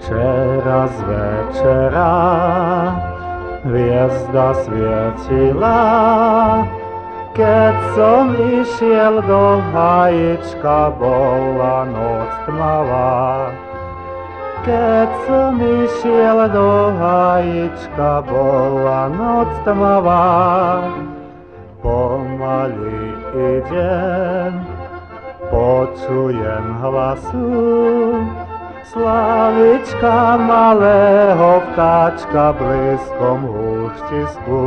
Včera z večera hviezda svietila, keď som išiel do hajička, bola noc tmavá. Keď som išiel do hajička, bola noc tmavá. Pomaly idem, počujem hlasu, Slavička malého vtáčka v blízkom húštisku.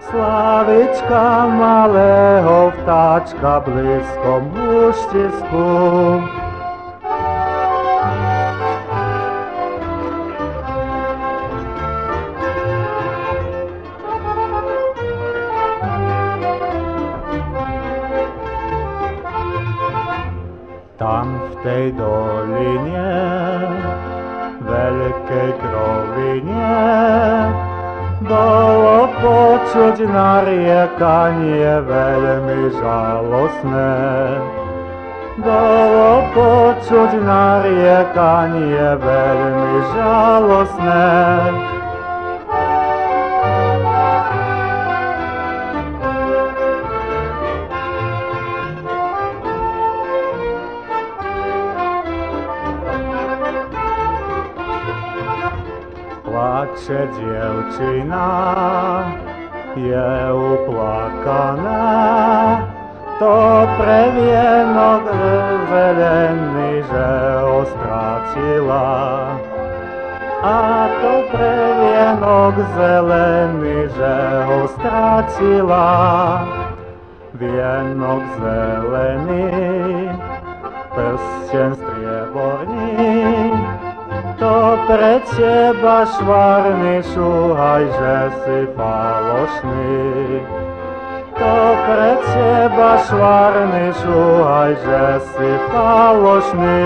Slavička malého vtáčka v blízkom húštisku. Tam v tej doline, veľkej krovine, bolo počuť nariekanie veľmi žalostné. Bolo počuť nariekanie veľmi žalostné. Plače dievčina, je uplakaná, to pre vienok zelený, že ho strátila. A to pre vienok zelený, že ho strátila. Vienok zelený, prsten strieborný, to pre teba švarný, šúhaj, že si falošný. To pre teba švarný, šúhaj, že si falošný.